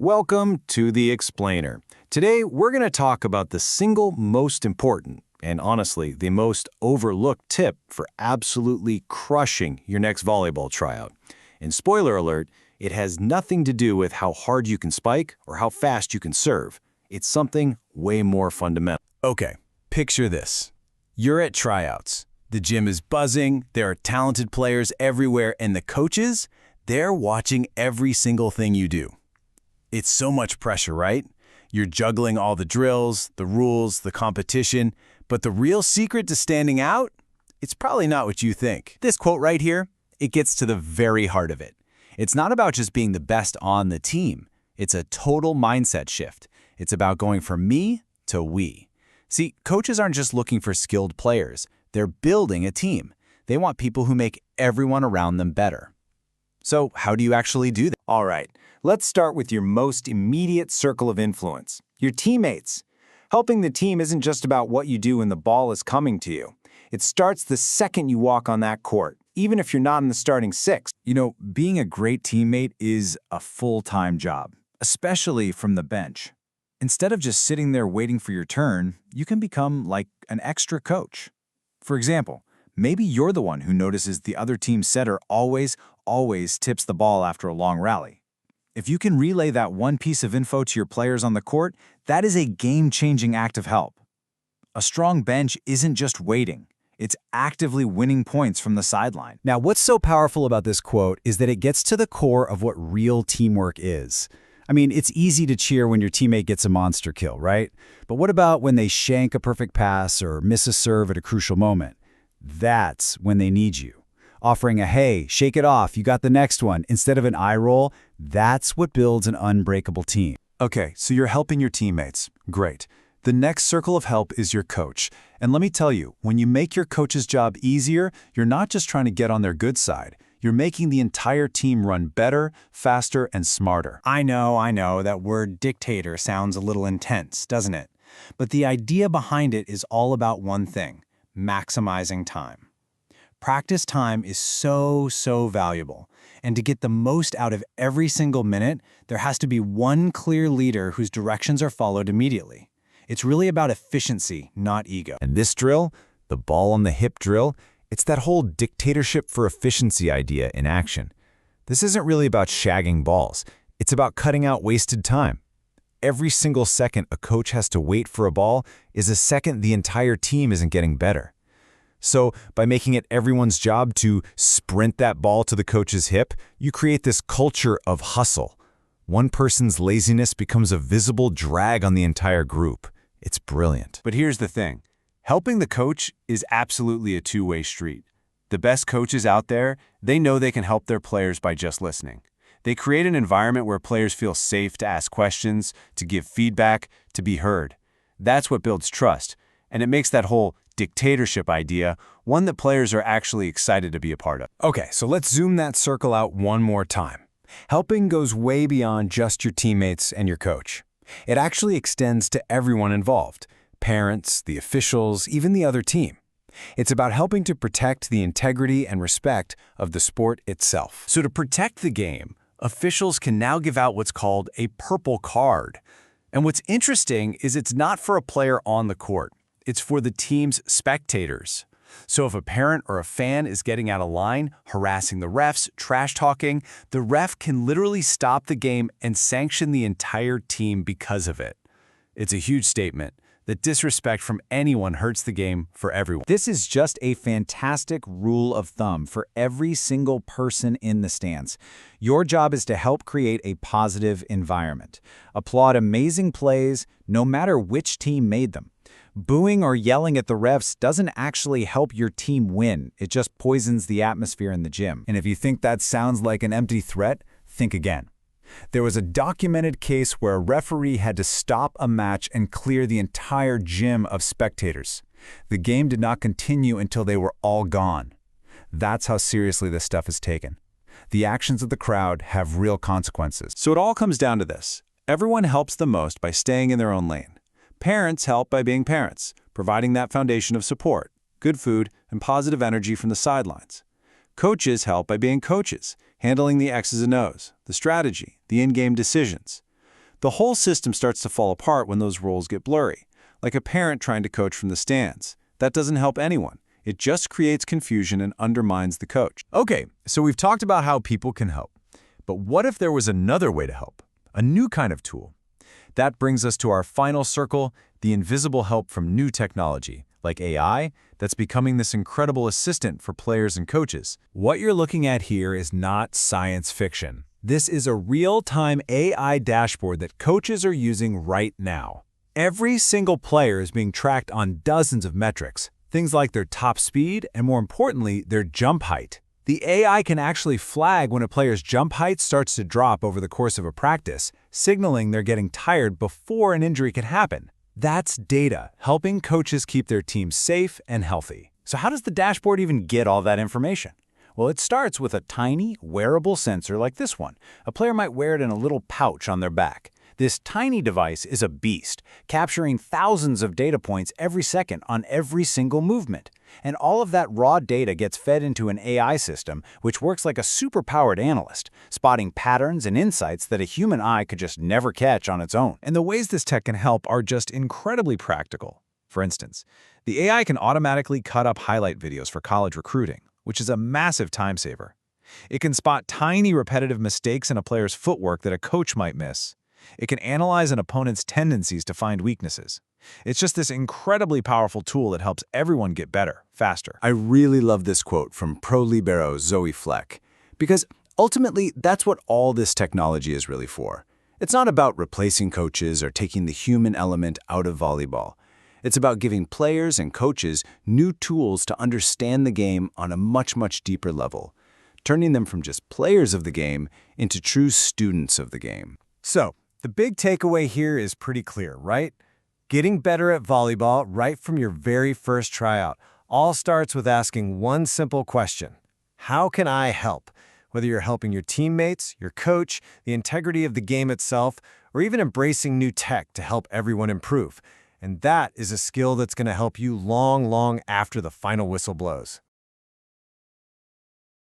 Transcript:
Welcome to The Explainer. Today, we're going to talk about the single most important, and honestly, the most overlooked tip for absolutely crushing your next volleyball tryout. And spoiler alert, it has nothing to do with how hard you can spike or how fast you can serve. It's something way more fundamental. Okay, picture this. You're at tryouts. The gym is buzzing, there are talented players everywhere, and the coaches, they're watching every single thing you do. It's so much pressure, right? You're juggling all the drills, the rules, the competition, but the real secret to standing out? It's probably not what you think. This quote right here, it gets to the very heart of it. It's not about just being the best on the team. It's a total mindset shift. It's about going from me to we. See, coaches aren't just looking for skilled players. They're building a team. They want people who make everyone around them better. So how do you actually do that? All right, let's start with your most immediate circle of influence, your teammates. Helping the team isn't just about what you do when the ball is coming to you. It starts the second you walk on that court, even if you're not in the starting six. You know, being a great teammate is a full-time job, especially from the bench. Instead of just sitting there waiting for your turn, you can become like an extra coach. For example, maybe you're the one who notices the other team's setter always tips the ball after a long rally. If you can relay that one piece of info to your players on the court, that is a game-changing act of help. A strong bench isn't just waiting. It's actively winning points from the sideline. Now, what's so powerful about this quote is that it gets to the core of what real teamwork is. I mean, it's easy to cheer when your teammate gets a monster kill, right? But what about when they shank a perfect pass or miss a serve at a crucial moment? That's when they need you. Offering a, hey, shake it off, you got the next one, instead of an eye roll, that's what builds an unbreakable team. Okay, so you're helping your teammates. Great. The next circle of help is your coach. And let me tell you, when you make your coach's job easier, you're not just trying to get on their good side. You're making the entire team run better, faster, and smarter. I know, that word dictator sounds a little intense, doesn't it? But the idea behind it is all about one thing: maximizing time. Practice time is so valuable, and to get the most out of every single minute, there has to be one clear leader whose directions are followed immediately. It's really about efficiency, not ego. And this drill, the ball on the hip drill, it's that whole dictatorship for efficiency idea in action. This isn't really about shagging balls. It's about cutting out wasted time. Every single second a coach has to wait for a ball is a second the entire team isn't getting better. So by making it everyone's job to sprint that ball to the coach's hip, you create this culture of hustle. One person's laziness becomes a visible drag on the entire group. It's brilliant. But here's the thing. Helping the coach is absolutely a two-way street. The best coaches out there, they know they can help their players by just listening. They create an environment where players feel safe to ask questions, to give feedback, to be heard. That's what builds trust, and it makes that whole dictatorship idea one that players are actually excited to be a part of. Okay, so let's zoom that circle out one more time. Helping goes way beyond just your teammates and your coach. It actually extends to everyone involved: parents, the officials, even the other team. It's about helping to protect the integrity and respect of the sport itself. So to protect the game, officials can now give out what's called a purple card. And what's interesting is it's not for a player on the court. It's for the team's spectators. So if a parent or a fan is getting out of line, harassing the refs, trash-talking, the ref can literally stop the game and sanction the entire team because of it. It's a huge statement that disrespect from anyone hurts the game for everyone. This is just a fantastic rule of thumb for every single person in the stands. Your job is to help create a positive environment. Applaud amazing plays, no matter which team made them. Booing or yelling at the refs doesn't actually help your team win. It just poisons the atmosphere in the gym. And if you think that sounds like an empty threat, think again. There was a documented case where a referee had to stop a match and clear the entire gym of spectators. The game did not continue until they were all gone. That's how seriously this stuff is taken. The actions of the crowd have real consequences. So it all comes down to this. Everyone helps the most by staying in their own lane. Parents help by being parents, providing that foundation of support, good food, and positive energy from the sidelines. Coaches help by being coaches, handling the X's and O's, the strategy, the in-game decisions. The whole system starts to fall apart when those roles get blurry, like a parent trying to coach from the stands. That doesn't help anyone. It just creates confusion and undermines the coach. Okay, so we've talked about how people can help. But what if there was another way to help? A new kind of tool? That brings us to our final circle, the invisible help from new technology, like AI, that's becoming this incredible assistant for players and coaches. What you're looking at here is not science fiction. This is a real-time AI dashboard that coaches are using right now. Every single player is being tracked on dozens of metrics, things like their top speed and, more importantly, their jump height. The AI can actually flag when a player's jump height starts to drop over the course of a practice, signaling they're getting tired before an injury can happen. That's data, helping coaches keep their teams safe and healthy. So how does the dashboard even get all that information? Well, it starts with a tiny, wearable sensor like this one. A player might wear it in a little pouch on their back. This tiny device is a beast, capturing thousands of data points every second on every single movement. And all of that raw data gets fed into an AI system, which works like a super-powered analyst, spotting patterns and insights that a human eye could just never catch on its own. And the ways this tech can help are just incredibly practical. For instance, the AI can automatically cut up highlight videos for college recruiting, which is a massive time saver. It can spot tiny repetitive mistakes in a player's footwork that a coach might miss. It can analyze an opponent's tendencies to find weaknesses. It's just this incredibly powerful tool that helps everyone get better, faster. I really love this quote from pro libero Zoe Fleck, because ultimately that's what all this technology is really for. It's not about replacing coaches or taking the human element out of volleyball. It's about giving players and coaches new tools to understand the game on a much, much deeper level, turning them from just players of the game into true students of the game. So, the big takeaway here is pretty clear, right? Getting better at volleyball right from your very first tryout all starts with asking one simple question. How can I help? Whether you're helping your teammates, your coach, the integrity of the game itself, or even embracing new tech to help everyone improve. And that is a skill that's going to help you long, long after the final whistle blows.